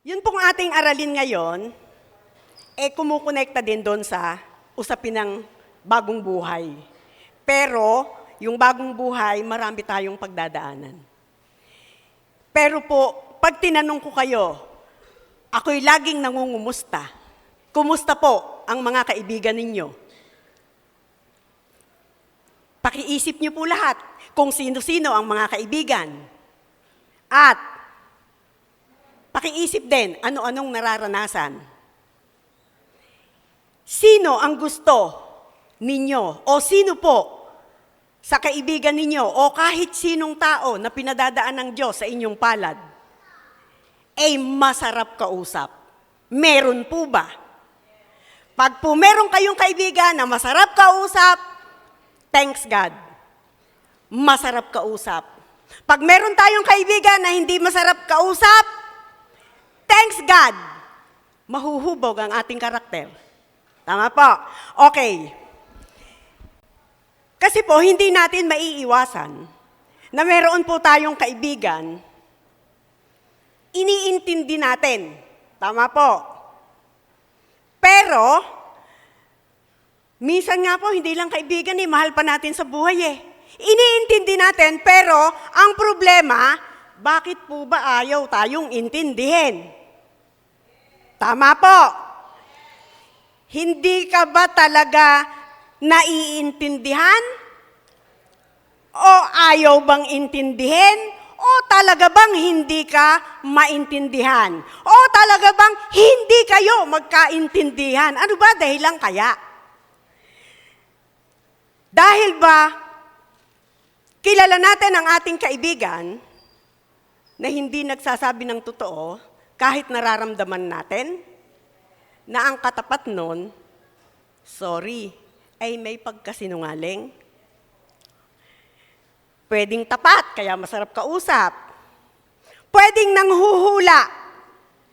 Yun pong ating aralin ngayon, kumukonekta din doon sa usapin ng bagong buhay. Pero, yung bagong buhay, marami tayong pagdadaanan. Pero po, pag tinanong ko kayo, ako'y laging nangungumusta. Kumusta po ang mga kaibigan ninyo? Pakiisip niyo po lahat kung sino-sino ang mga kaibigan. At pakiisip din ano-anong nararanasan. Sino ang gusto ninyo o sino po sa kaibigan ninyo o kahit sinong tao na pinadadaan ng Diyos sa inyong palad ay masarap kausap? Meron po ba? Pag po meron kayong kaibigan na masarap kausap, thanks God. Masarap kausap. Pag meron tayong kaibigan na hindi masarap kausap, thanks God. Mahuhubog ang ating karakter. Tama po? Okay. Kasi po, hindi natin maiiwasan na meron po tayong kaibigan, iniintindi natin. Tama po? Pero, minsan nga po, hindi lang kaibigan mahal pa natin sa buhay Iniintindi natin, pero ang problema, bakit po ba ayaw tayong intindihin? Tama po. Hindi ka ba talaga naiintindihan? O ayaw bang intindihin? O talaga bang hindi ka maintindihan? O talaga bang hindi kayo magkaintindihan? Ano ba dahilan kaya? Dahil ba kilala natin ang ating kaibigan na hindi nagsasabi ng totoo kahit nararamdaman natin na ang katapat nun, sorry, ay may pagkasinungaling. Pwedeng tapat, kaya masarap kausap. Pwedeng nanghuhula.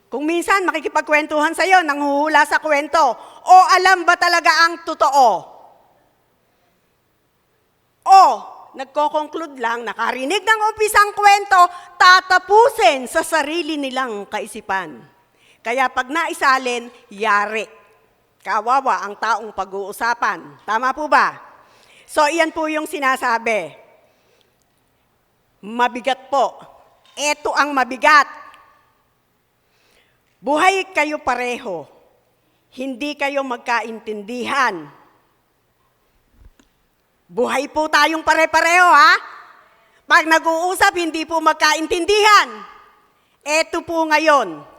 Kung minsan makikipagkwentuhan sa'yo, nanghuhula sa kwento. O alam ba talaga ang totoo? O nagko-conclude lang, nakarinig ng umpisang kwento, tatapusin sa sarili nilang kaisipan. Kaya pag naisalin, yari. Kawawa ang taong pag-uusapan. Tama po ba? So, iyan po yung sinasabi. Mabigat po. Ito ang mabigat. Buhay kayo pareho. Hindi kayo magkaintindihan. Buhay po tayong pare-pareho, ha? Pag nag-uusap, hindi po magkaintindihan. Ito po ngayon.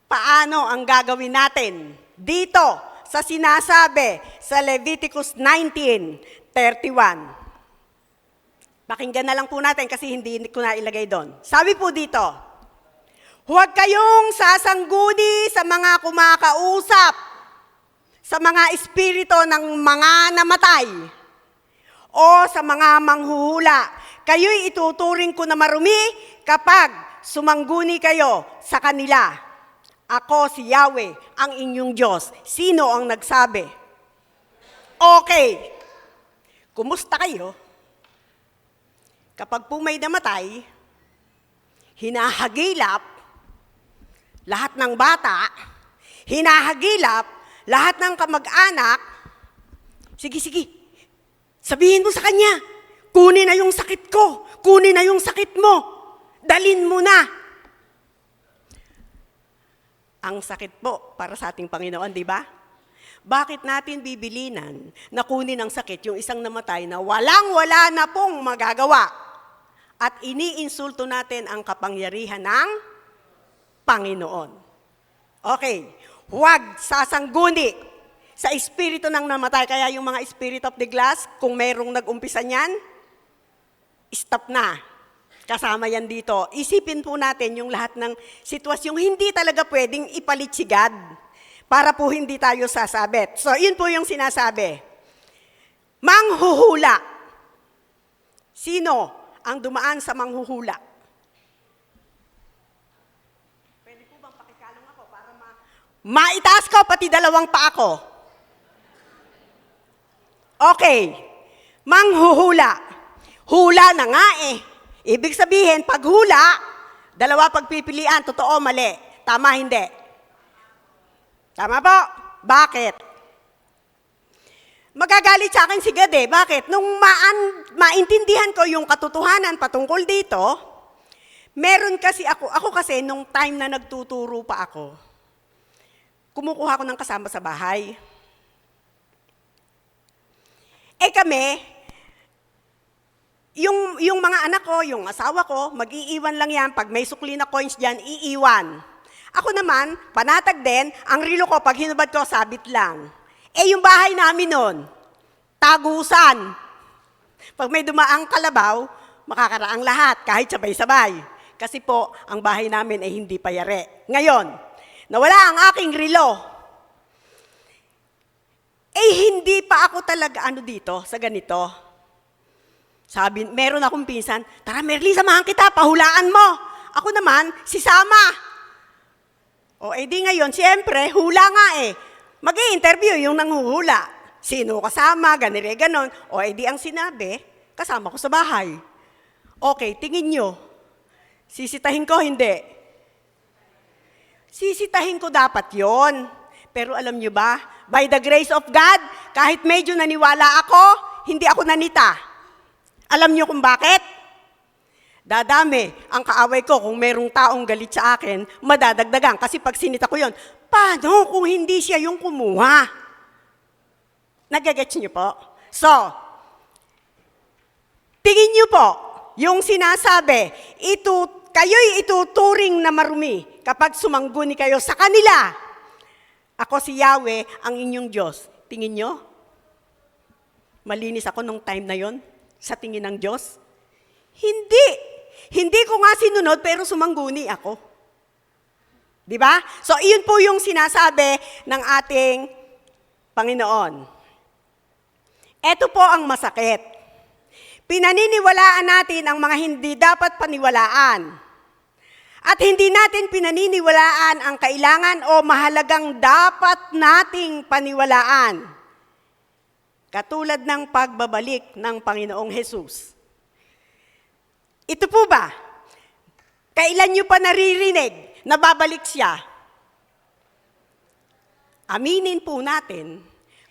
Paano ang gagawin natin? Dito, sa sinasabi sa Leviticus 19:31. Pakinggan na lang po natin kasi hindi ko na ilagay doon. Sabi po dito, huwag kayong sasangguni sa mga kumakausap, sa mga espiritu ng mga namatay, o sa mga manghuhula. Kayo'y ituturing ko na marumi kapag sumangguni kayo sa kanila. Ako si Yahweh, ang inyong Diyos. Sino ang nagsabi? Okay. Kumusta kayo? Kapag po may namatay, hinahagilap lahat ng bata, hinahagilap lahat ng kamag-anak, sige, sabihin mo sa kanya, kunin na yung sakit ko, kunin na yung sakit mo, dalin mo na. Ang sakit po para sa ating Panginoon, di ba? Bakit natin bibilinan na kunin ang sakit yung isang namatay na walang-wala na pong magagawa? At iniinsulto natin ang kapangyarihan ng Panginoon. Okay, huwag sasangguni sa espiritu ng namatay. Kaya yung mga spirit of the glass, kung mayroong nag-umpisa niyan, stop na. Kasama yan dito. Isipin po natin yung lahat ng sitwasyong hindi talaga pwedeng ipalit si God para po hindi tayo sasabit. So, yun po yung sinasabi. Manghuhula. Sino ang dumaan sa manghuhula? Pwede po bang pakikalong ako para maitaas ko pati dalawang paa ko? Okay. Manghuhula. Hula na nga Ibig sabihin, pag hula, Dalawa pagpipilian, totoo, mali. Tama, hindi. Tama po? Bakit? Magagalit sa akin si God eh. Bakit? Nung maintindihan ko yung katotohanan patungkol dito, meron kasi ako kasi nung time na nagtuturo pa ako, kumukuha ko ng kasama sa bahay. Eh kami, yung mga anak ko, yung asawa ko, mag-iiwan lang yan. Pag may sukli na coins dyan, iiwan. Ako naman, panatag din, ang relo ko, pag hinubad ko, sabit lang. Eh yung bahay namin nun, tagusan. Pag may dumaang kalabaw, makakaraang lahat, kahit sabay-sabay. Kasi po, ang bahay namin ay hindi payare. Ngayon, nawala ang aking relo. Eh hindi pa ako talaga dito, sa ganito. Sabi, meron akong pinsan, tara Merly, samahan kita, pahulaan mo. Ako naman, si Sama. O edi ngayon, siyempre, hula nga eh. Mag-i-interview yung nanghuhula. Sino kasama, ganire, ganon. O edi ang sinabi, kasama ko sa bahay. Okay, tingin nyo. Sisitahin ko, hindi. Sisitahin ko dapat yon. Pero alam nyo ba, by the grace of God, kahit medyo naniwala ako, hindi ako nanita. Alam nyo kung bakit? Dadami ang kaaway ko kung merong taong galit sa akin, madadagdagan. Kasi pag sinita ko yon, paano kung hindi siya yung kumuha? Nagagets nyo po? So, tingin nyo po, yung sinasabi, kayo'y ituturing na marumi kapag sumangguni kayo sa kanila. Ako si Yahweh, ang inyong Diyos. Tingin nyo? Malinis ako nung time na yon sa tingin ng Diyos? Hindi. Hindi ko nga sinunod pero sumangguni ako. Di ba? So, iyon po yung sinasabi ng ating Panginoon. Ito po ang masakit. Pinaniniwalaan natin ang mga hindi dapat paniwalaan. At hindi natin pinaniniwalaan ang kailangan o mahalagang dapat nating paniwalaan. Katulad ng pagbabalik ng Panginoong Hesus. Ito po ba? Kailan nyo pa naririnig na babalik siya? Aminin po natin,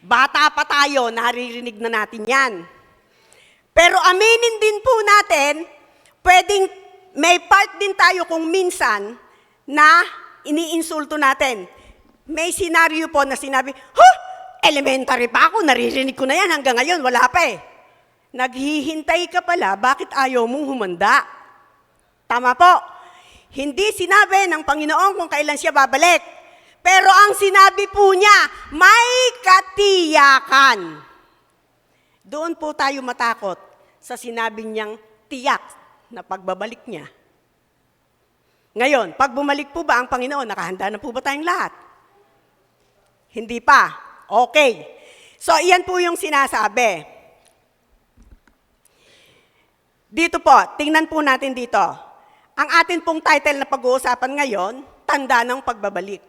bata pa tayo, naririnig na natin yan. Pero aminin din po natin, pwedeng may part din tayo kung minsan na iniinsulto natin. May senaryo po na sinabi, elementary pa ako, naririnig ko na yan, hanggang ngayon, wala pa eh. Naghihintay ka pala, bakit ayaw mong humanda? Tama po. Hindi sinabi ng Panginoon kung kailan siya babalik. Pero ang sinabi po niya, may katiyakan. Doon po tayo matakot sa sinabi niyang tiyak na pagbabalik niya. Ngayon, pag bumalik po ba ang Panginoon, nakahanda na po ba tayong lahat? Hindi pa. Okay. So, iyan po yung sinasabi. Dito po, tingnan po natin dito. Ang atin pong title na pag-uusapan ngayon, tanda ng pagbabalik.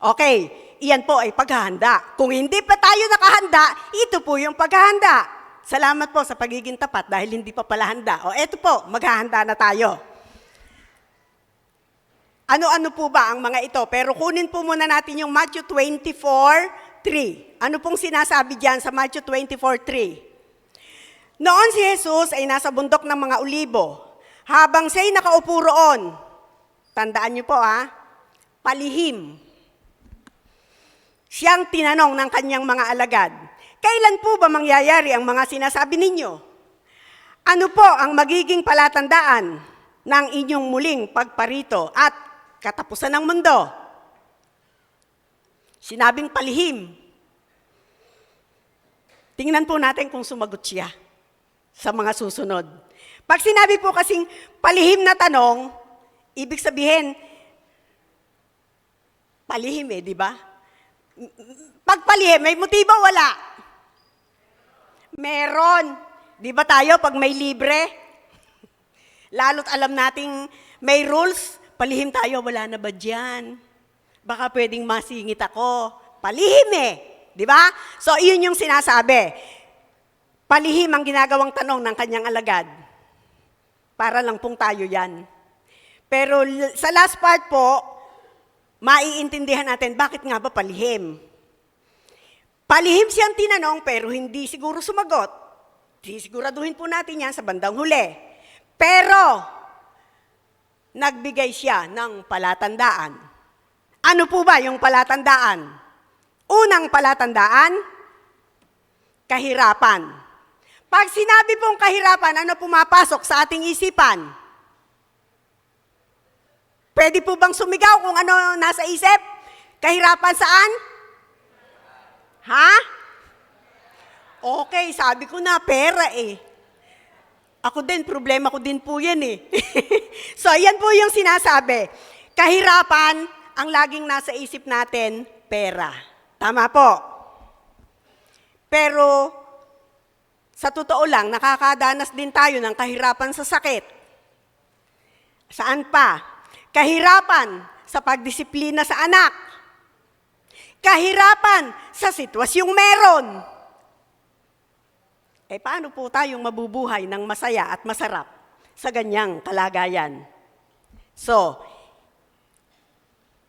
Okay, iyan po ay paghahanda. Kung hindi pa tayo nakahanda, ito po yung paghahanda. Salamat po sa pagiging tapat dahil hindi pa pala handa. O eto po, maghahanda na tayo. Ano-ano po ba ang mga ito? Pero kunin po muna natin yung Matthew 24:3. Ano pong sinasabi diyan sa Matthew 24:3? Noon si Jesus ay nasa bundok ng mga Olibo. Habang siya'y nakaupo roon, tandaan niyo po palihim. Siyang tinanong ng kanyang mga alagad, kailan po ba mangyayari ang mga sinasabi ninyo? Ano po ang magiging palatandaan ng inyong muling pagparito at katapusan ng mundo? Sinabing palihim. Tingnan po natin kung sumagot siya sa mga susunod. Pag sinabi po kasing palihim na tanong, ibig sabihin, palihim di ba? Pag palihim, may motibo, wala? Meron. Di ba tayo pag may libre? Lalo't alam nating may rules, palihim tayo, wala na ba dyan? Baka pwedeng masingit ako. Palihim di ba? So, iyon yung sinasabi. Palihim ang ginagawang tanong ng kanyang alagad. Para lang pong tayo yan. Pero sa last part po, maiintindihan natin bakit nga ba palihim. Palihim siyang tinanong pero hindi siguro sumagot. Sisiguraduhin po natin yan sa bandang huli. Pero, nagbigay siya ng palatandaan. Ano po ba yung palatandaan? Unang palatandaan, kahirapan. Pag sinabi pong kahirapan, ano pumapasok sa ating isipan? Pwede po bang sumigaw kung ano nasa isip? Kahirapan saan? Ha? Okay, sabi ko na, pera eh. Ako din, problema ko din po yan eh. So, yan po yung sinasabi. Kahirapan, ang laging nasa isip natin, pera. Tama po. Pero, sa totoo lang, nakakadanas din tayo ng kahirapan sa sakit. Saan pa? Kahirapan sa pagdisiplina sa anak. Kahirapan sa sitwasyong meron. Paano po tayong mabubuhay ng masaya at masarap sa ganyang kalagayan? So,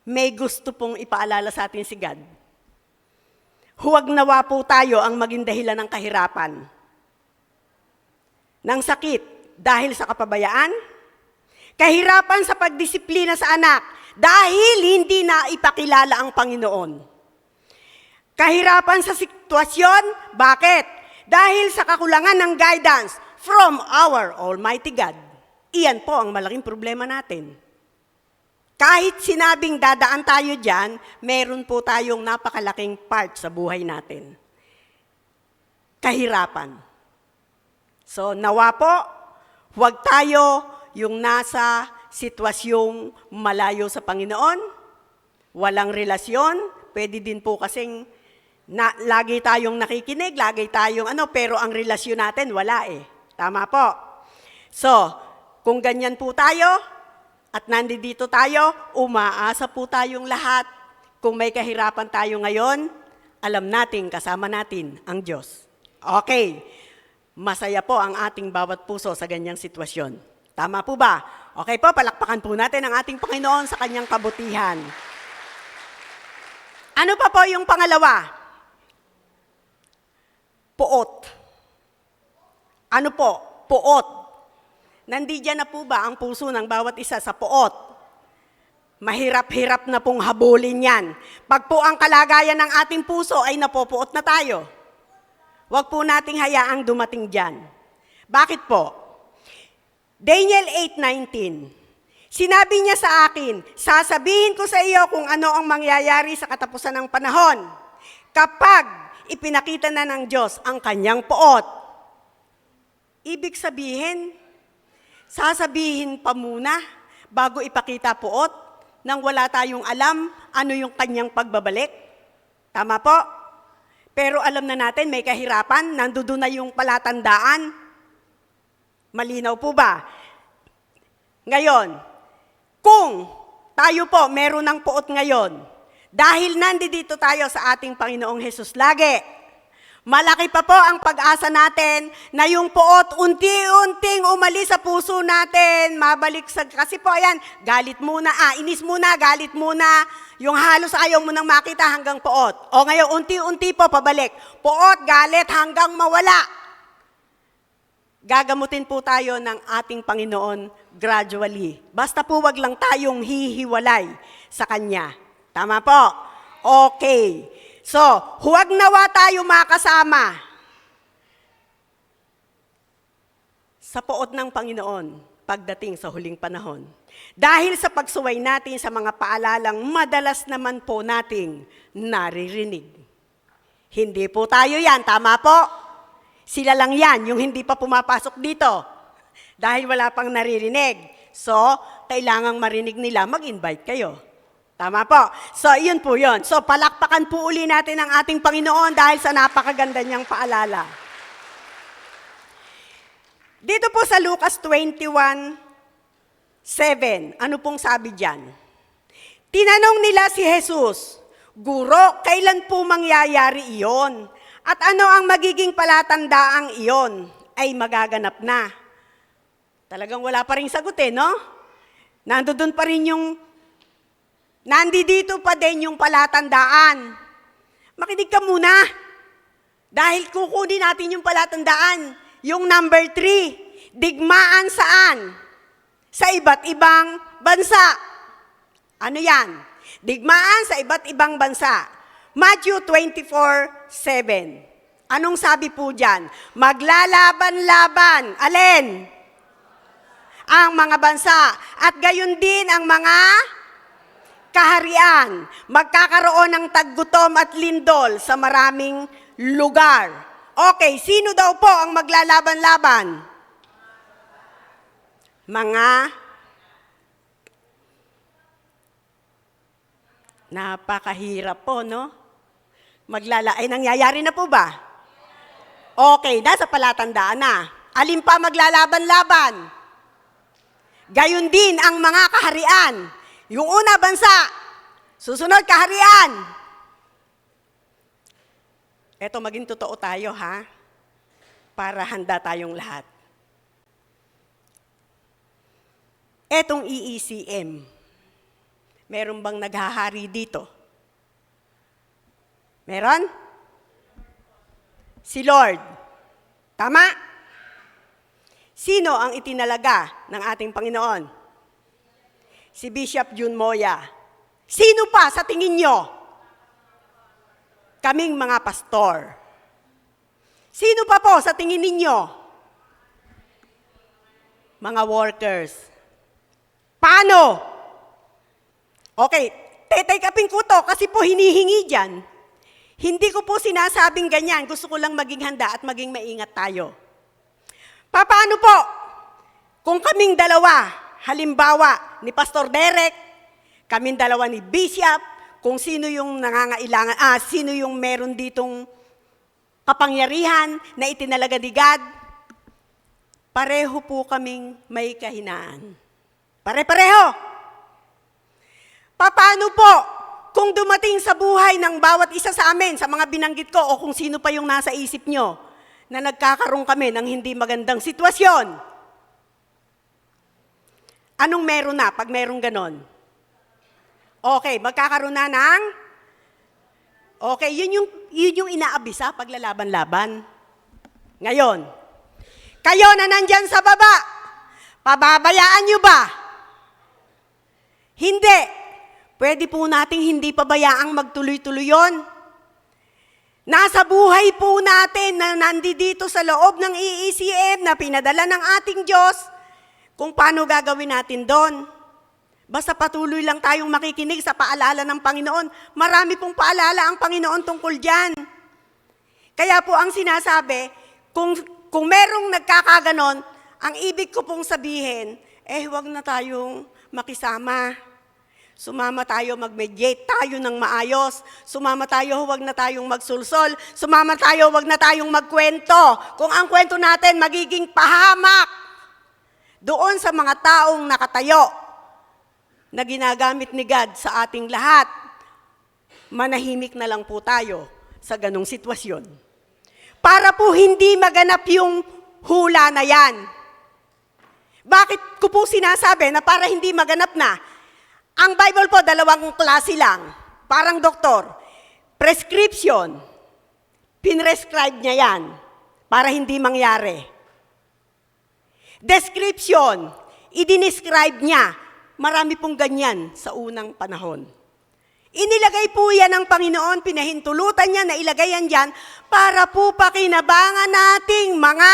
may gusto pong ipaalala sa atin si God. Huwag nawa po tayo ang maging dahilan ng kahirapan, ng sakit dahil sa kapabayaan, kahirapan sa pagdisiplina sa anak dahil hindi na ipakilala ang Panginoon. Kahirapan sa sitwasyon, bakit? Dahil sa kakulangan ng guidance from our Almighty God. Iyan po ang malaking problema natin. Kahit sinabing dadaan tayo dyan, meron po tayong napakalaking part sa buhay natin. Kahirapan. So, nawa po, huwag tayo yung nasa sitwasyong malayo sa Panginoon, walang relasyon, pwede din po kasing lagi tayong nakikinig, lagi tayong pero ang relasyon natin, wala eh. Tama po. So, kung ganyan po tayo, at nandito tayo, umaasa po tayong lahat. Kung may kahirapan tayo ngayon, alam natin, kasama natin ang Diyos. Okay. Masaya po ang ating bawat puso sa ganyang sitwasyon. Tama po ba? Okay po, palakpakan po natin ang ating Panginoon sa kanyang kabutihan. Ano pa po yung pangalawa? Puot. Ano po? Puot. Nandiyan na po ba ang puso ng bawat isa sa puot? Mahirap-hirap na pong habulin yan. Pag po ang kalagayan ng ating puso ay napopuot na tayo. Huwag po nating hayaang dumating dyan. Bakit po? Daniel 8:19. Sinabi niya sa akin, sasabihin ko sa iyo kung ano ang mangyayari sa katapusan ng panahon kapag ipinakita na ng Diyos ang kanyang puot. Ibig sabihin, sasabihin pa muna bago ipakita puot nang wala tayong alam ano yung kanyang pagbabalik. Tama po? Pero alam na natin, may kahirapan, nandoon na yung palatandaan. Malinaw po ba? Ngayon, kung tayo po meron ng puot ngayon, dahil nandito tayo sa ating Panginoong Hesus lagi, malaki pa po ang pag-asa natin na yung puot unti-unting umalis sa puso natin, mabalik sa, kasi po ayan, galit muna, inis muna, galit muna, yung halos ayaw mo nang makita hanggang puot. O ngayon, unti-unti po pabalik. Puot, galit hanggang mawala. Gagamutin po tayo ng ating Panginoon gradually. Basta po wag lang tayong hihiwalay sa Kanya. Tama po? Okay. So, huwag nawa tayo makasama sa puot ng Panginoon pagdating sa huling panahon. Dahil sa pagsuway natin sa mga paalalang madalas naman po nating naririnig. Hindi po tayo yan, tama po? Sila lang yan, yung hindi pa pumapasok dito. Dahil wala pang naririnig. So, kailangang marinig nila, mag-invite kayo. Tama po? So, yun po yun. So, palakpakan po uli natin ang ating Panginoon dahil sa napakaganda niyang paalala. Dito po sa Lucas 21:7, ano pong sabi diyan? Tinanong nila si Jesus, Guro, kailan po mangyayari iyon? At ano ang magiging palatandaang iyon? Ay magaganap na. Talagang wala pa ring sagot no? Nandoon pa rin nandito pa din yung palatandaan. Makinig ka muna. Dahil kukunin natin yung palatandaan. Yung number 3, digmaan saan? Sa iba't ibang bansa. Ano yan? Digmaan sa iba't ibang bansa. Matthew 24:7. Anong sabi po dyan? Maglalaban-laban. Alin? Ang mga bansa. At gayon din ang mga kaharian. Magkakaroon ng taggutom at lindol sa maraming lugar. Okay, sino daw po ang maglalaban-laban? Napakahirap po, no? Ay, nangyayari na po ba? Okay, nasa palatandaan na. Alin pa maglalaban-laban? Gayon din ang mga kaharian. Yung una, bansa. Susunod, kaharian. Eto, maging totoo tayo, ha? Para handa tayong lahat. Etong EECM, meron bang naghahari dito? Meron? Si Lord. Tama? Sino ang itinalaga ng ating Panginoon? Si Bishop Jun Moya. Sino pa sa tingin nyo? Kaming mga pastor. Sino pa po sa tingin ninyo? Mga workers. Paano? Okay, take upin ko to kasi po hinihingi dyan. Hindi ko po sinasabing ganyan. Gusto ko lang maging handa at maging maingat tayo. Paano po? Kung kaming dalawa, halimbawa ni Pastor Derek, kaming dalawa ni Bishop, kung sino yung nangangailangan, sino yung meron ditong kapangyarihan na itinalaga ni God, pareho po kaming may kahinaan. Pare-pareho. Paano po kung dumating sa buhay ng bawat isa sa amin, sa mga binanggit ko, o kung sino pa yung nasa isip nyo, na nagkakaroon kami ng hindi magandang sitwasyon? Anong meron na pag merong ganon? Okay, magkakaroon na ng... Okay, yun yung inaabisa pag lalaban-laban. Ngayon, kayo na nandyan sa baba, pababayaan nyo ba? Hindi. Pwede po nating hindi pabayaang magtuloy-tuloy yun. Nasa buhay po natin na nandito sa loob ng EECM na pinadala ng ating Diyos kung paano gagawin natin doon. Basta patuloy lang tayong makikinig sa paalala ng Panginoon. Marami pong paalala ang Panginoon tungkol dyan. Kaya po ang sinasabi, kung merong nagkakaganon, ang ibig ko pong sabihin, huwag na tayong makisama. Sumama tayo, mag-mediate tayo ng maayos. Sumama tayo, huwag na tayong magsulsol. Sumama tayo, huwag na tayong magkwento. Kung ang kwento natin magiging pahamak doon sa mga taong nakatayo na ginagamit ni God sa ating lahat, manahimik na lang po tayo sa ganong sitwasyon. Para po hindi maganap yung hula na yan. Bakit ko po sinasabi na para hindi maganap na? Ang Bible po, dalawang klase lang. Parang doktor. Prescription. Pinrescribe niya yan para hindi mangyari. Description. Idinescribe niya. Marami pong ganyan sa unang panahon. Inilagay po yan ng Panginoon, pinahintulutan niya na ilagay yan dyan para po pakinabangan nating mga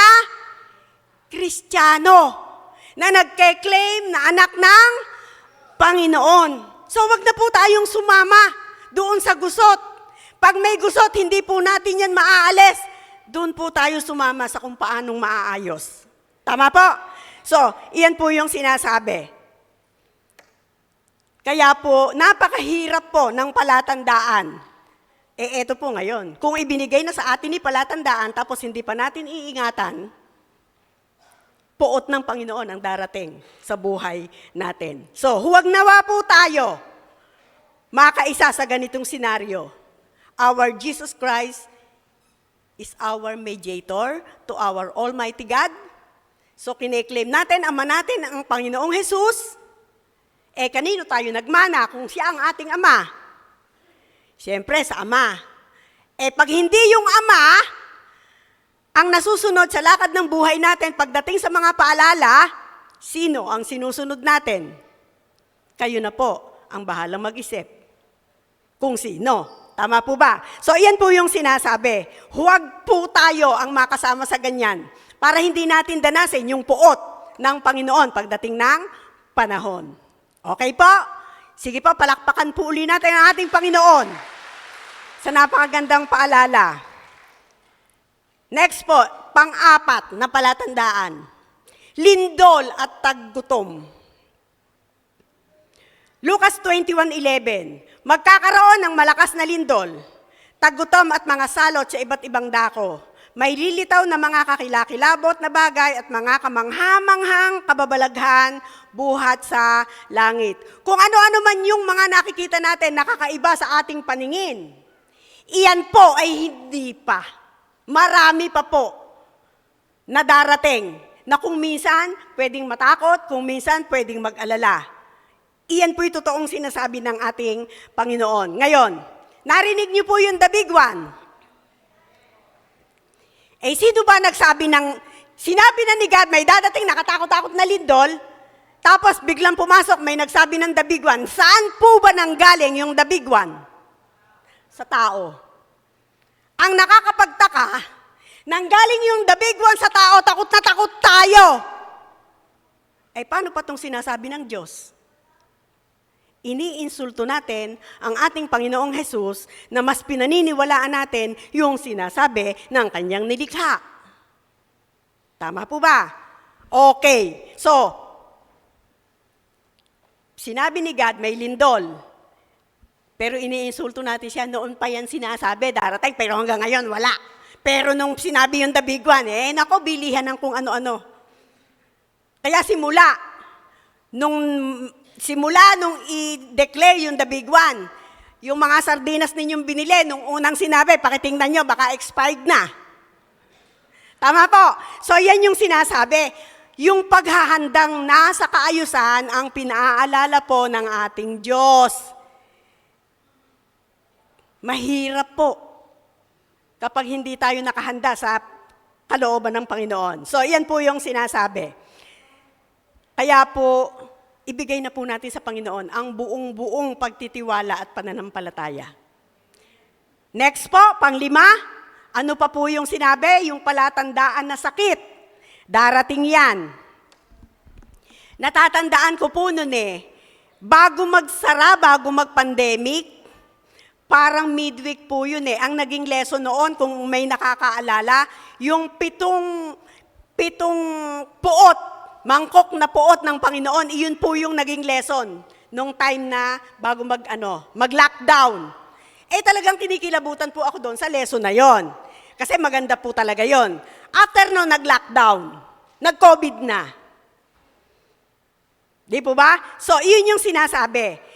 Kristiyano na nagke-claim na anak ng Panginoon. So wag na po tayong sumama doon sa gusot. Pag may gusot, hindi po natin yan maaalis. Doon po tayo sumama sa kung paanong maaayos. Tama po? So, iyan po yung sinasabi. Kaya po, napakahirap po ng palatandaan. Eto po ngayon. Kung ibinigay na sa atin ni palatandaan, tapos hindi pa natin iingatan, puot ng Panginoon ang darating sa buhay natin. So, huwag nawa po tayo makaisa sa ganitong senaryo. Our Jesus Christ is our mediator to our Almighty God. So, kine-claim natin, Ama natin, ang Panginoong Jesus, Kanino tayo nagmana kung siya ang ating Ama? Siyempre, sa Ama. Pag hindi yung Ama, ang nasusunod sa lakad ng buhay natin, pagdating sa mga paalala, sino ang sinusunod natin? Kayo na po ang bahalang mag-isip. Kung sino. Tama po ba? So, iyan po yung sinasabi. Huwag po tayo ang makasama sa ganyan para hindi natin danasin yung puot ng Panginoon pagdating ng panahon. Okay po? Sige po, palakpakan po uli natin ang ating Panginoon sa napakagandang paalala. Next po, pang-apat na palatandaan. Lindol at taggutom. Lucas 21:11, magkakaroon ng malakas na lindol, taggutom at mga salot sa iba't ibang dako. May lilitaw na mga kakilakilabot na bagay at mga kamanghamanghang kababalaghan buhat sa langit. Kung ano-ano man yung mga nakikita natin nakakaiba sa ating paningin, iyan po ay hindi pa. Marami pa po na darating na kung minsan pwedeng matakot, kung minsan pwedeng mag-alala. Iyan po yung totoong sinasabi ng ating Panginoon. Ngayon, narinig niyo po yung the big one. Sino ba nagsabi sinabi na ni God, may dadating nakatakot-takot na lindol, tapos biglang pumasok, may nagsabi ng the big one. Saan po ba nanggaling yung the big one? Sa tao. Ang nakakapagtaka, nanggaling yung the big one sa tao, takot na takot tayo. Paano pa itong sinasabi ng Diyos? Iniinsulto natin ang ating Panginoong Hesus na mas pinaniniwalaan natin yung sinasabi ng kanyang nilikha. Tama po ba? Okay. So, sinabi ni God may lindol. Pero iniinsulto natin siya, noon pa yan sinasabi, darating, pero hanggang ngayon wala. Pero nung sinabi yung the big one, nako, bilihan ng kung ano-ano. Kaya simula nung i-declare yung the big one, yung mga sardinas ninyong binili, nung unang sinabi, pakitingnan nyo, baka expired na. Tama po. So yan yung sinasabi. Yung paghahandang nasa kaayusan ang pinaalala po ng ating Diyos. Mahirap po kapag hindi tayo nakahanda sa kalooban ng Panginoon. So yan po yung sinasabi. Kaya po, ibigay na po natin sa Panginoon ang buong pagtitiwala at pananampalataya. Next po, panglima, ano pa po yung sinabi? Yung palatandaan na sakit. Darating yan. Natatandaan ko po noon bago magsara, bago mag-pandemic, parang midweek po yun Ang naging lesson noon, kung may nakakaalala, yung pitong puot, mangkok na puot ng Panginoon, iyon po yung naging lesson nung time na bago mag-lockdown. Talagang kinikilabutan po ako doon sa lesson na yon. Kasi maganda po talaga yon. After no nag-lockdown, nag-COVID na. Di po ba? So, iyon yung sinasabi.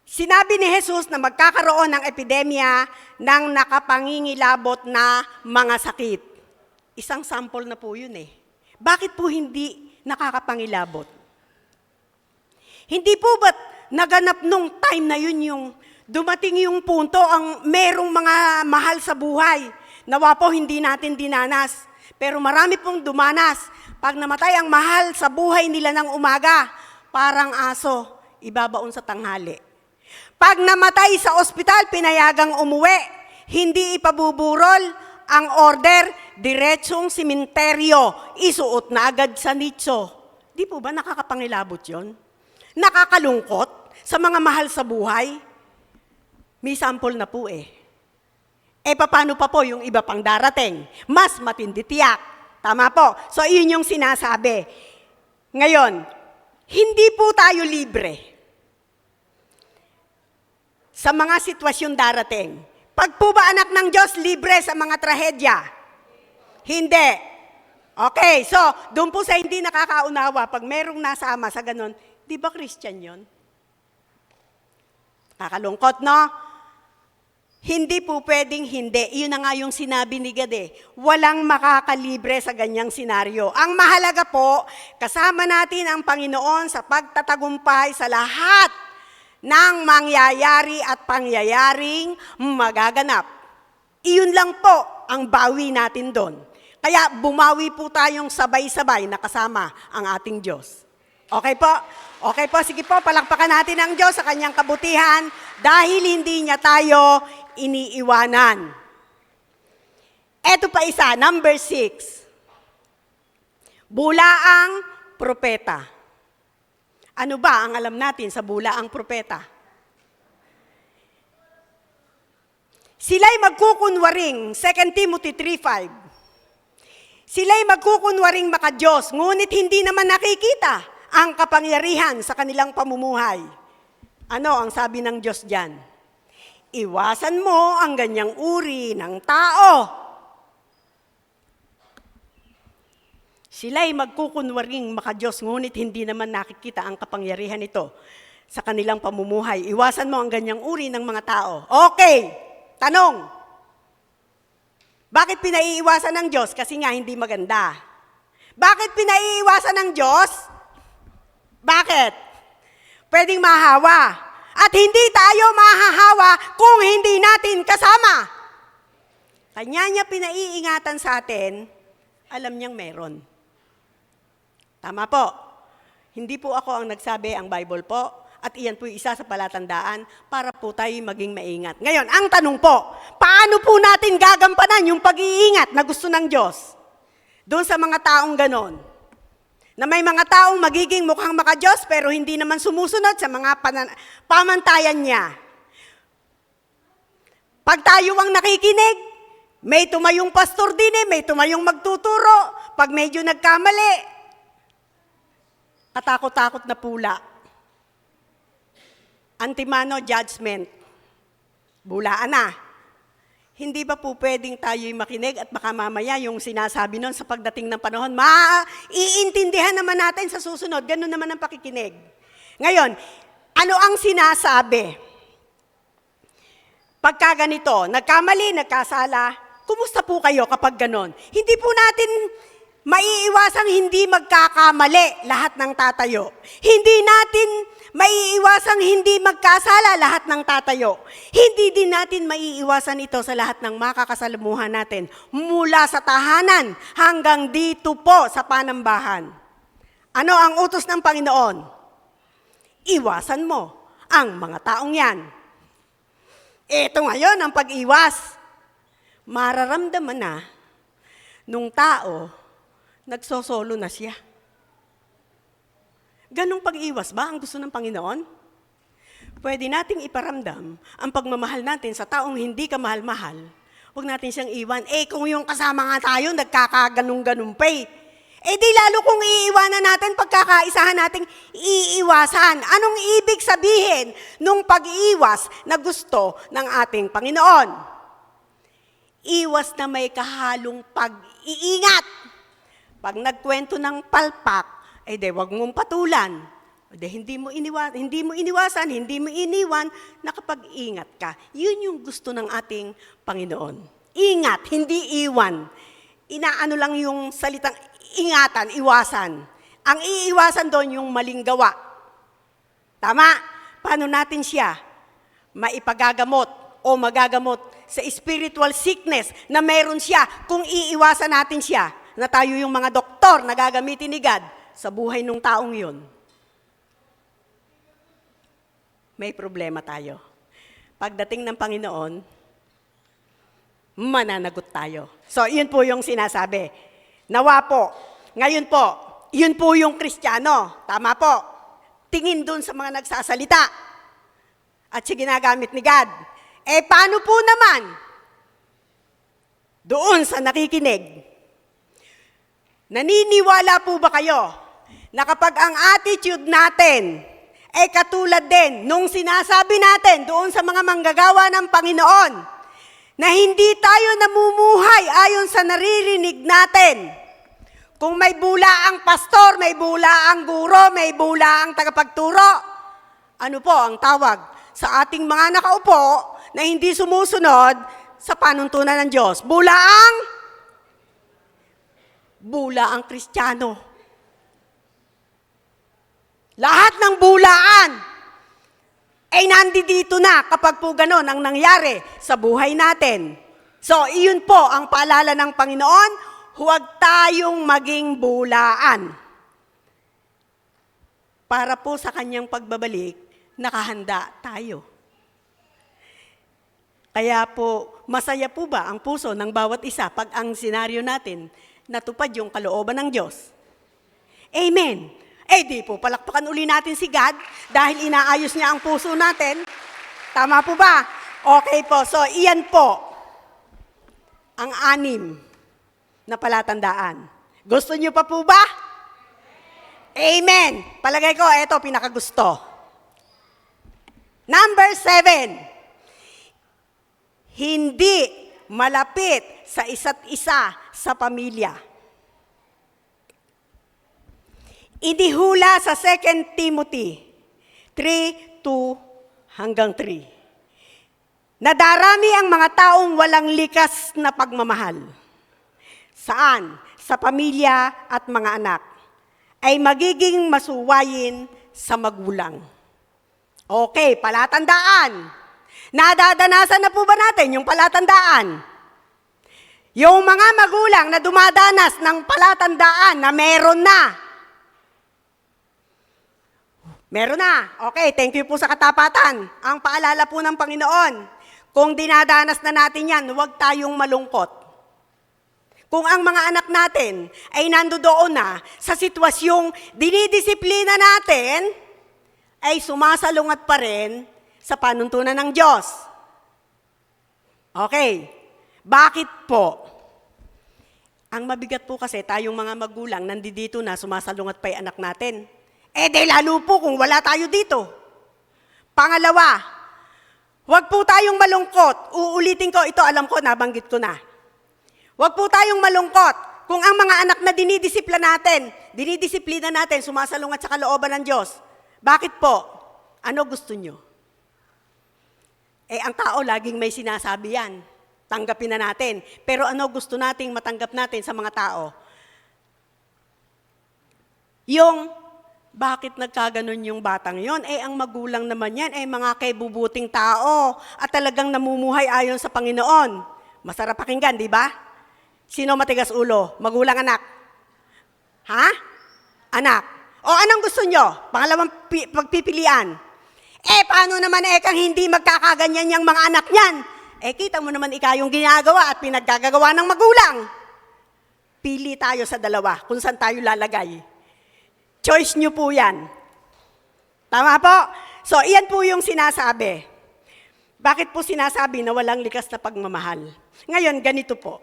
Sinabi ni Jesus na magkakaroon ng epidemya ng nakapangingilabot na mga sakit. Isang sample na po yun Bakit po hindi nakakapangilabot? Hindi po ba't naganap nung time na yun yung dumating yung punto ang merong mga mahal sa buhay. Nawa po hindi natin dinanas. Pero marami pong dumanas. Pag namatay ang mahal sa buhay nila ng umaga, parang aso, ibabaon sa tanghali. Pag namatay sa ospital, pinayagang umuwi, hindi ipabuburol ang order, diretsong simenteryo, isuot na agad sa nicho. Di po ba nakakapangilabot yon? Nakakalungkot sa mga mahal sa buhay? May sample na po paano pa po yung iba pang darating? Mas matindi tiyak. Tama po. So, iyon yung sinasabi. Ngayon, hindi po tayo libre sa mga sitwasyon darating. Pag po ba anak ng Diyos, libre sa mga trahedya? Hindi. Okay, so, doon po sa hindi nakakaunawa, pag merong nasama sa ganon, di ba Christian yon? Kakalungkot, no? Hindi po pwedeng hindi. Iyon na nga yung sinabi ni God eh. Walang makakalibre sa ganyang senaryo. Ang mahalaga po, kasama natin ang Panginoon sa pagtatagumpay sa lahat ng mangyayari at pangyayaring magaganap. Iyon lang po ang bawi natin doon. Kaya bumawi po tayong sabay-sabay na kasama ang ating Diyos. Okay po? Okay po, sige po, palakpakan natin ang Diyos sa kanyang kabutihan dahil hindi niya tayo iniiwanan. Eto pa isa, number 6. Bulaang propeta. Ano ba ang alam natin sa bulaang propeta? Sila'y magkukunwaring, 2 Timothy 3:5. Sila'y magkukunwaring maka-Diyos, ngunit hindi naman nakikita ang kapangyarihan sa kanilang pamumuhay. Ano ang sabi ng Diyos diyan? Iwasan mo ang ganyang uri ng tao. Sila'y magkukunwaring maka-Diyos, ngunit hindi naman nakikita ang kapangyarihan nito sa kanilang pamumuhay. Iwasan mo ang ganyang uri ng mga tao. Okay, tanong. Bakit pinaiiwasan ng Diyos? Kasi nga hindi maganda. Bakit pinaiiwasan ng Diyos? Bakit? Pwedeng mahawa. At hindi tayo mahahawa kung hindi natin kasama. Kanya niya pinaiingatan sa atin, alam niyang meron. Tama po. Hindi po ako ang nagsabi, ang Bible po. At iyan po isa sa palatandaan para po tayo maging maingat. Ngayon, ang tanong po, paano po natin gagampanan yung pag-iingat na gusto ng Diyos? Doon sa mga taong ganon. Na may mga taong magiging mukhang maka-Diyos pero hindi naman sumusunod sa mga pamantayan niya. Pag tayo ang nakikinig, may tumayong pastor din may tumayong magtuturo. Pag medyo nagkamali, katakot-takot na pula. Antimano judgment. Bulaan na. Hindi ba po pwedeng tayo'y makinig at baka mamaya yung sinasabi nun sa pagdating ng panahon, iintindihan naman natin sa susunod. Ganun naman ang pakikinig. Ngayon, ano ang sinasabi? Pagka ganito, nagkamali, nagkasala, kumusta po kayo kapag ganon? Hindi po natin maiiwasang hindi magkakamali lahat ng tatayo. Hindi natin maiiwasang hindi magkasala lahat ng tatayo. Hindi din natin maiiwasan ito sa lahat ng makakasalamuhan natin mula sa tahanan hanggang dito po sa panambahan. Ano ang utos ng Panginoon? Iwasan mo ang mga taong yan. Ito ngayon ang pag-iwas. Mararamdaman na nung tao, nagsosolo na siya. Ganong pag-iwas ba ang gusto ng Panginoon? Pwede nating iparamdam ang pagmamahal natin sa taong hindi ka mahal-mahal. Huwag natin siyang iwan. Kung yung kasama nga tayo, nagkakaganong-ganong pa di lalo kung iiwanan natin, pagkakaisahan nating iiwasan. Anong ibig sabihin nung pag-iwas na gusto ng ating Panginoon? Iwas na may kahalong pag-iingat. Pag nagkwento ng palpak, wag mong patulan. Hindi mo iniwasan, hindi mo iniwan, nakapag-ingat ka. Yun yung gusto ng ating Panginoon. Ingat, hindi iwan. Inaano lang yung salitang ingatan, iwasan. Ang iiwasan doon yung maling gawa. Tama? Paano natin siya maipagagamot o magagamot sa spiritual sickness na meron siya kung iiwasan natin siya? Na tayo yung mga doktor na gagamitin ni God sa buhay ng taong yun. May problema tayo. Pagdating ng Panginoon, mananagot tayo. So, yun po yung sinasabi. Nawa po. Ngayon po, yun po yung Kristiyano. Tama po. Tingin dun sa mga nagsasalita. At siya ginagamit ni God. Paano po naman? Doon sa nakikinig. Naniniwala po ba kayo na kapag ang attitude natin ay katulad din nung sinasabi natin doon sa mga manggagawa ng Panginoon na hindi tayo namumuhay ayon sa naririnig natin. Kung may bula ang pastor, may bula ang guro, may bula ang tagapagturo, ano po ang tawag sa ating mga nakaupo na hindi sumusunod sa panuntunan ng Diyos. Bula ang Kristiyano. Lahat ng bulaan ay nandito na kapag po ganon ang nangyari sa buhay natin. So, iyon po ang paalala ng Panginoon, huwag tayong maging bulaan. Para po sa kanyang pagbabalik, nakahanda tayo. Kaya po, masaya po ba ang puso ng bawat isa pag ang senaryo natin natupad yung kalooban ng Diyos? Amen. Di po, palakpakan uli natin si God dahil inaayos niya ang puso natin. Tama po ba? Okay po, so iyan po ang 6 na palatandaan. Gusto niyo pa po ba? Amen. Palagay ko, ito pinakagusto. Number 7, hindi malapit sa isa't isa sa pamilya. Inihula sa 2 Timothy 3:2-3. Nadarami ang mga taong walang likas na pagmamahal. Saan? Sa pamilya at mga anak. Ay magiging masuwayin sa magulang. Okay, palatandaan. Nadadanasan na po ba natin yung palatandaan? Yung mga magulang na dumadanas ng palatandaan na meron na. Meron na. Okay, thank you po sa katapatan. Ang paalala po ng Panginoon, kung dinadanas na natin yan, huwag tayong malungkot. Kung ang mga anak natin ay nandoon na sa sitwasyong dinidisiplina natin, ay sumasalungat pa rin sa panuntunan ng Diyos. Okay, bakit po? Ang mabigat po kasi tayong mga magulang nandito na sumasalungat pa yung anak natin. Di lalo po kung wala tayo dito. Pangalawa, huwag po tayong malungkot. Uulitin ko, ito alam ko, nabanggit ko na. Huwag po tayong malungkot kung ang mga anak na dinidisiplina natin, sumasalungat sa kalooban ng Diyos. Bakit po? Ano gusto nyo? Ang tao laging may sinasabi yan. Tanggapin na natin. Pero ano gusto nating matanggap natin sa mga tao? Yung, bakit nagkaganon yung batang yon? Ang magulang naman yan, mga kaibubuting tao at talagang namumuhay ayon sa Panginoon. Masarap pakinggan, di ba? Sino matigas ulo? Magulang, anak? Ha? Anak. O anong gusto nyo? Pangalawang pagpipilian. Paano naman kang hindi magkakaganyan yung mga anak niyan? Kita mo naman yung ginagawa at pinaggagawa ng magulang. Pili tayo sa dalawa kung saan tayo lalagay. Choice nyo po yan. Tama po? So, iyan po yung sinasabi. Bakit po sinasabi na walang likas na pagmamahal? Ngayon, ganito po.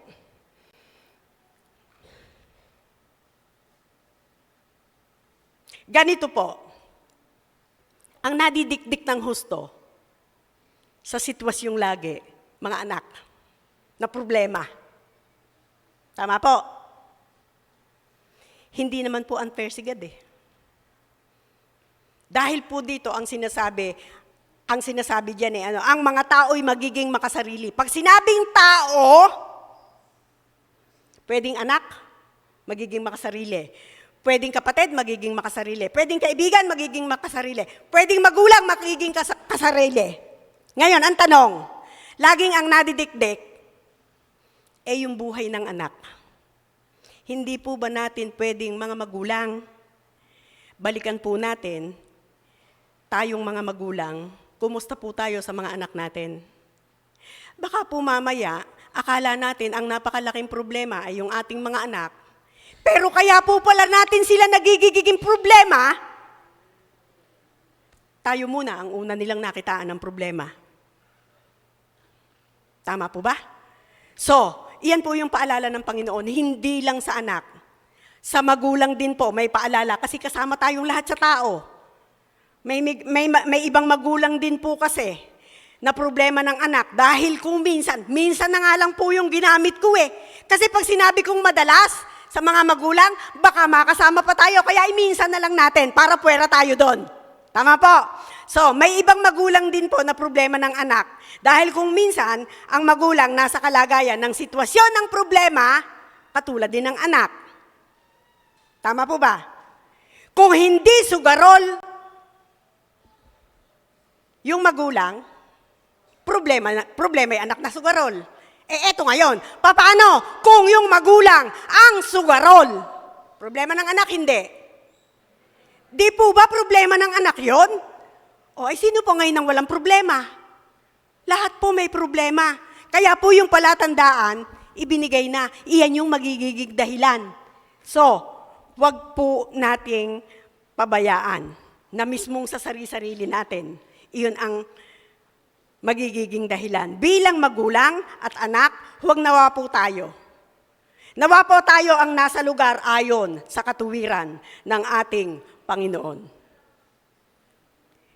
Ganito po, ang nadidikdik ng husto sa sitwasyong lagi, mga anak, na problema. Tama po? Hindi naman po unfair si God Dahil po dito ang sinasabi diyan ang mga tao'y magiging makasarili. Pag sinabing tao, pwedeng anak, magiging makasarili. Pwedeng kapatid, magiging makasarili. Pwedeng kaibigan, magiging makasarili. Pwedeng magulang, magiging kasarili. Ngayon, ang tanong, laging ang nadidikdik, yung buhay ng anak. Hindi po ba natin pwedeng mga magulang, balikan po natin, tayong mga magulang, kumusta po tayo sa mga anak natin? Baka po mamaya, akala natin ang napakalaking problema ay yung ating mga anak, pero kaya po pala natin sila nagigiging problema, tayo muna ang una nilang nakitaan ng problema. Tama po ba? So, iyan po yung paalala ng Panginoon, hindi lang sa anak. Sa magulang din po, may paalala kasi kasama tayong lahat sa tao. May ibang magulang din po kasi na problema ng anak dahil kung minsan na nga lang po yung ginamit ko Kasi pag sinabi kong madalas, sa mga magulang, baka makasama pa tayo, kaya minsan na lang natin para puwera tayo doon. Tama po? So, may ibang magulang din po na problema ng anak. Dahil kung minsan, ang magulang nasa kalagayan ng sitwasyon ng problema, katulad din ng anak. Tama po ba? Kung hindi sugarol yung magulang, problema yung anak na sugarol. Eto ngayon, paano kung yung magulang ang sugarol? Problema ng anak, hindi. Di po ba problema ng anak yon? O ay sino po ngayon ang walang problema? Lahat po may problema. Kaya po yung palatandaan, ibinigay na. Iyan yung magiging dahilan. So, wag po nating pabayaan na mismong sa sarili-sarili natin. Iyon ang magiging dahilan. Bilang magulang at anak, huwag nawa po tayo. Nawa po tayo ang nasa lugar ayon sa katuwiran ng ating Panginoon.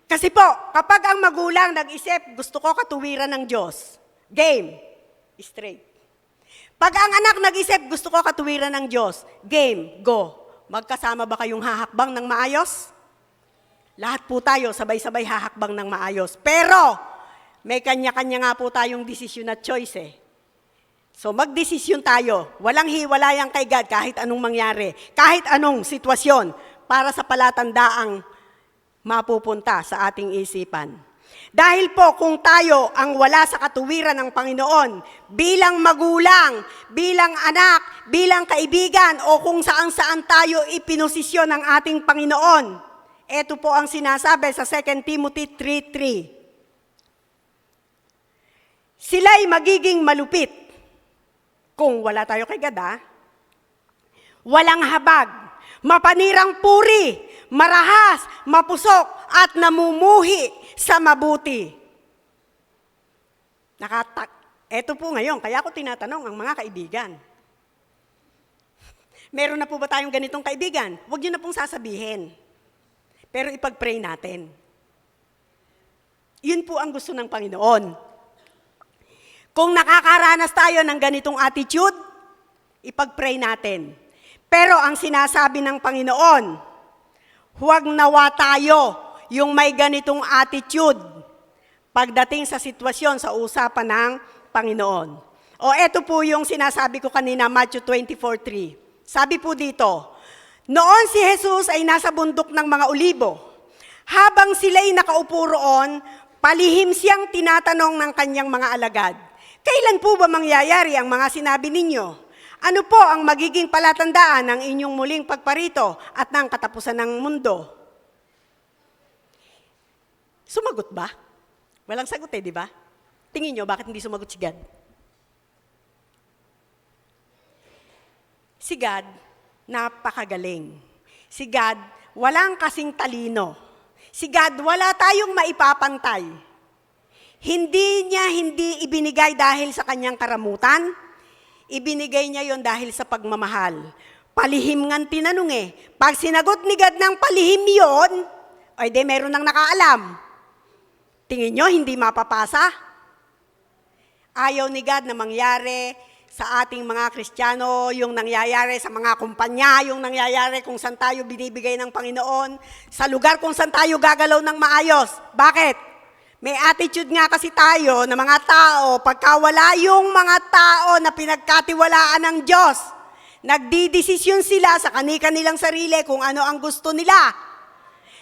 Kasi po, kapag ang magulang nag-isip, gusto ko katuwiran ng Diyos, game, straight. Pag ang anak nag-isip, gusto ko katuwiran ng Diyos, game, go. Magkasama ba kayong hahakbang ng maayos? Lahat po tayo sabay-sabay hahakbang ng maayos. Pero, may kanya-kanya nga po tayong desisyon at choice eh. So magdesisyon tayo, walang hiwalayan kay God kahit anong mangyari, kahit anong sitwasyon para sa palatandaang mapupunta sa ating isipan. Dahil po kung tayo ang wala sa katuwiran ng Panginoon, bilang magulang, bilang anak, bilang kaibigan, o kung saan-saan tayo ipinosisyon ng ating Panginoon, ito po ang sinasabi sa 2 Timothy 3:3. Sila'y magiging malupit. Kung wala tayo kay God, walang habag, mapanirang puri, marahas, mapusok, at namumuhi sa mabuti. Eto po ngayon, kaya ako tinatanong ang mga kaibigan. Meron na po ba tayong ganitong kaibigan? Huwag niyo na pong sasabihin. Pero ipag-pray natin. Yun po ang gusto ng Panginoon. Kung nakakaranas tayo ng ganitong attitude, ipag-pray natin. Pero ang sinasabi ng Panginoon, huwag nawa tayo yung may ganitong attitude pagdating sa sitwasyon, sa usapan ng Panginoon. O eto po yung sinasabi ko kanina, Matthew 24:3. Sabi po dito, noon si Jesus ay nasa bundok ng mga olibo. Habang sila'y nakaupo roon, palihim siyang tinatanong ng kanyang mga alagad, kailan po ba mangyayari ang mga sinabi ninyo? Ano po ang magiging palatandaan ng inyong muling pagparito at ng katapusan ng mundo? Sumagot ba? Walang sagot di ba? Tingin nyo, bakit hindi sumagot si God? Si God, napakagaling. Si God, walang kasing talino. Si God, wala tayong maipapantay. Hindi niya ibinigay dahil sa kanyang karamutan, ibinigay niya yon dahil sa pagmamahal. Palihim ngang tinanong eh. Pag sinagot ni God ng palihim yon, ay di meron nang nakaalam. Tingin nyo, hindi mapapasa? Ayaw ni God na mangyari sa ating mga Kristiyano, yung nangyayari sa mga kumpanya, yung nangyayari kung saan tayo binibigay ng Panginoon, sa lugar kung saan tayo gagalaw ng maayos. Bakit? May attitude nga kasi tayo na mga tao, pagkawala yung mga tao na pinagkatiwalaan ng Diyos, nagdidesisyon sila sa kanilang sarili kung ano ang gusto nila.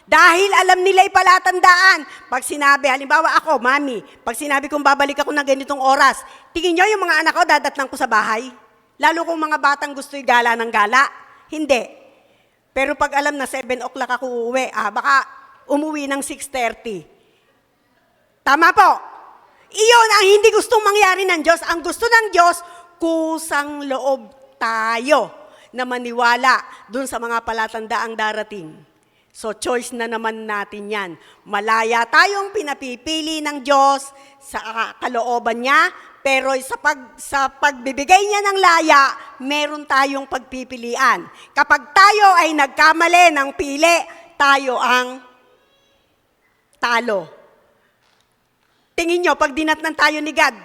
Dahil alam nila'y palatandaan. Pag sinabi, halimbawa ako, mami, pag sinabi kong babalik ako ng ganitong oras, tingin nyo yung mga anak ko, dadatnan ko sa bahay? Lalo kung mga batang gusto'y gala ng gala? Hindi. Pero pag alam na 7 o'clock ako uuwi, baka umuwi ng 6:30. Tama po. Iyon ang hindi gustong mangyari ng Diyos. Ang gusto ng Diyos, kusang loob tayo na maniwala dun sa mga palatandaang darating. So choice na naman natin yan. Malaya tayong pinapipili ng Diyos sa kalooban niya, pero sa pagbibigay niya ng laya, meron tayong pagpipilian. Kapag tayo ay nagkamali ng pili, tayo ang talo. Tingin nyo, pag dinatnan tayo ni God,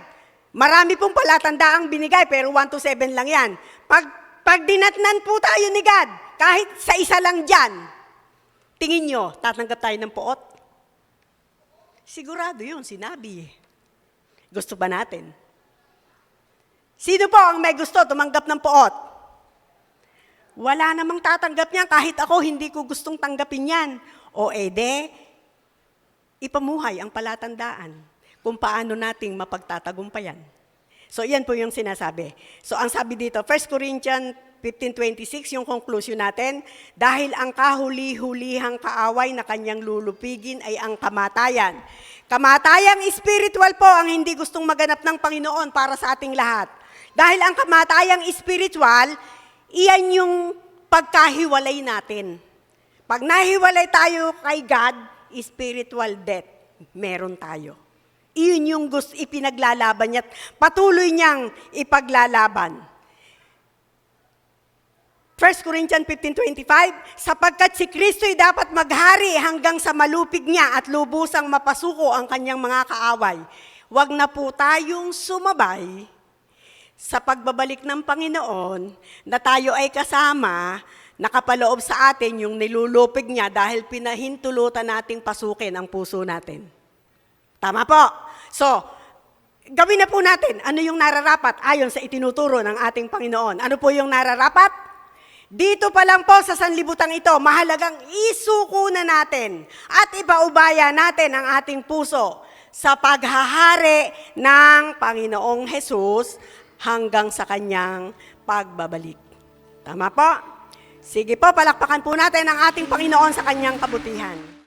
marami pong palatandaang binigay, pero 1 to 7 lang yan. Pag dinatnan po tayo ni God, kahit sa isa lang dyan, tingin nyo, tatanggap tayo ng puot? Sigurado yun, sinabi. Gusto ba natin? Sino po ang may gusto tumanggap ng poot? Wala namang tatanggap niyan, kahit ako hindi ko gustong tanggapin yan. O ede, ipamuhay ang palatandaan kung paano nating mapagtatagumpayan. So, yan po yung sinasabi. So, ang sabi dito, 1 Corinthians 15:26, yung conclusion natin, dahil ang kahuli-hulihang kaaway na kanyang lulupigin ay ang kamatayan. Kamatayang spiritual po ang hindi gustong maganap ng Panginoon para sa ating lahat. Dahil ang kamatayang spiritual, iyan yung pagkahiwalay natin. Pag nahiwalay tayo kay God, spiritual death, meron tayo. Iyon yung ipinaglalaban niya at patuloy niyang ipaglalaban. 1 Corinthians 15:25, sapagkat si Kristo'y dapat maghari hanggang sa malupig niya at lubusang mapasuko ang kanyang mga kaaway. Huwag na po tayong sumabay sa pagbabalik ng Panginoon na tayo ay kasama, nakapaloob sa atin yung nilulupig niya dahil pinahintulutan nating pasukin ang puso natin. Tama po. So, gawin na po natin ano yung nararapat ayon sa itinuturo ng ating Panginoon. Ano po yung nararapat? Dito pa lang po sa sanlibutan ito, mahalagang isuko na natin at ipaubaya natin ang ating puso sa paghahari ng Panginoong Hesus hanggang sa kanyang pagbabalik. Tama po? Sige po, palakpakan po natin ang ating Panginoon sa kanyang kabutihan.